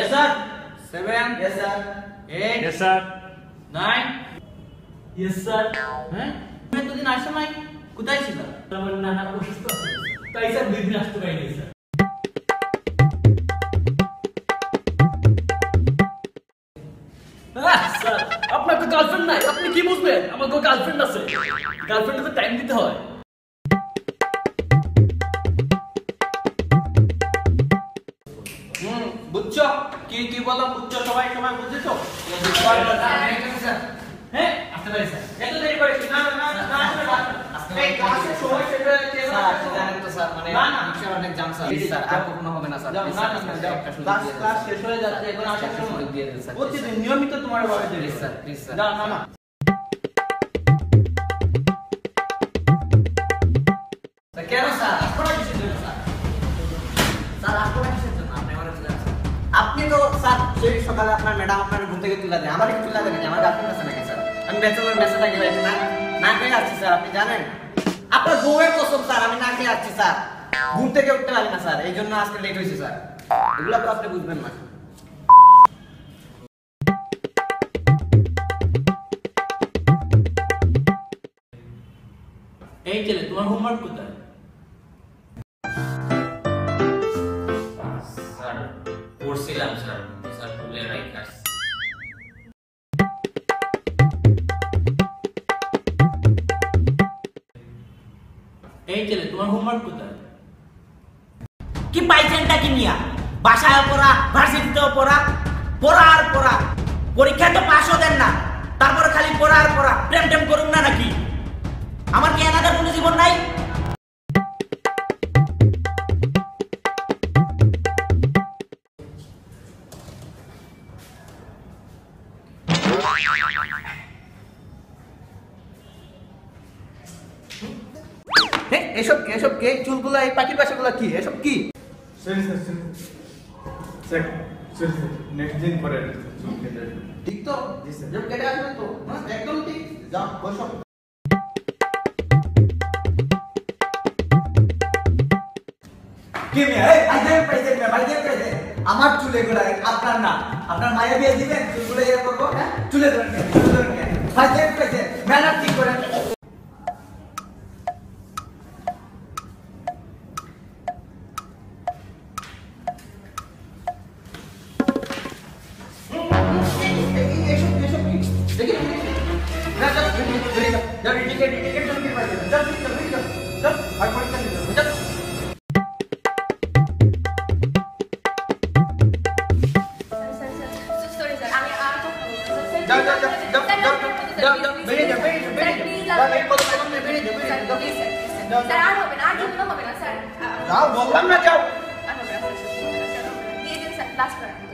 Yes sir. 7. Yes sir. 8. Yes sir. 9. Yes sir. হ্যাঁ তুমি এতদিন আসো নাই, কোথায় ছিল? আমার নানা অসুস্থ আছে, তাই স্যার 2 দিন আসতে পারিনি স্যার। স্যার আপনার তো গার্লফ্রেন্ড নাই, আপনি কি বুঝবেন? আমার তো গার্লফ্রেন্ড আছে, গার্লফ্রেন্ডকে টাইম দিতে হয়। বুঝছো কি কি বললাম, বুঝছো সবাই সবাই বুঝেছো? হ্যাঁ আসতে পারি স্যার। এত দেরি করেছি না না না না আসলে এই ক্লাসে সময় শেষ হয়ে যাচ্ছে। স্যার জানেন তো স্যার, মানে না, না। রিকশার অনেক জাম স্যার। স্যার আর কখনো হবে না স্যার। যাও, না না না যাও, ক্লাস ক্লাস শেষ হয়ে যাচ্ছে, এখন আসার সময় দিয়ে দেন স্যার। প্রতিদিন নিয়মিত তোমার বাবা দেরি প্লিজ স্যার, প্লিজ স্যার। না না না স্যার কেন স্যার? আপনারা কিসের জন্য স্যার? স্যার আপনারা কিসের জন্য? আপনি আমাকে তুলে আনছেন। আপনি তো স্যার সেই সকালে আপনার ম্যাডাম আপনার ঘুম থেকে তুলে দেন, আমাকে তুলে দেন, আমার গার্লফ্রেন্ড আছে নাকি স্যার? আমি ব্যাচেলর মেসে থাকি ভাই, না না খেয়ে আসছি স্যার, আপনি জানেন? আপনার বউয়ের কসম স্যার, আমি না খেয়ে আসছি স্যার, ঘুম থেকে উঠতে পারি না স্যার, এই জন্য আজকে লেট হয়েছে স্যার। এগুলো তো আপনি বুঝবেন না। এই ছেলে তোমার হোমওয়ার্ক কোথায়? স্যার পড়ছিলাম স্যার, স্যার ভুলে রাখা। এই ছেলে তোমার হোমওয়ার্ক কোথায়? কি পাইছেনটা কি নিয়া? বাসায় পড়া, ভার্সিটিতেও পড়া, পড়া আর পড়া। পরীক্ষায় তো পাশও দেন না, তারপরে খালি পড়া আর পড়া। প্রেম টেম করুন না নাকি? আমার কি এনাদের কোনো জীবন নাই? এসব এসব কে? চুলগুলো এই পাখির বাসাগুলো কি? এসব কি? Sorry sir, sorry sir, sorry sir, next দিন করে চুল কেটে আসবো। ঠিক তো? যেমন কেটে আসবেন তো? হ্যাঁ একদম ঠিক। যাও বসো। কি মিয়া? এই ভাইদের পাইছেন মিয়া, ভাইদের পাইছেন। আমার চুলে গোড়া আপনার না, আপনার মায়ের বিয়ে দিবেন, চুলগুলো ইয়ে করবো, হ্যাঁ? চুলে ধরেন কেন? চুলে ধরেন কেন? ভাইদের পাইছেন, ম্যানার ঠিক করেন। এসব এসব কি? দেখি না, যাও বেরিয়ে যাও, যাও টিকেট টিকেট জন্য কি পাইছেন? যাও বেরিয়ে যাও, যাও আর পরীক্ষা দিতে হবে, যাও। Sorry, sir. আমি আর কথা বলবো না, sir. যাও যাও যাও যাও যাও যাও বেরিয়ে যাও, বেরিয়ে যাও, বেরিয়ে যাও। যাও, এই কথা বললাম না, বেরিয়ে যাও, বেরিয়ে যাও, যাও। Please, sir. Please, sir. যাও, Sir, আর হবে না, আর জীবনে হবে না, sir. যাও বললাম না, যাও। আর হবে না, sir. দিয়ে দিন, sir. Last বার।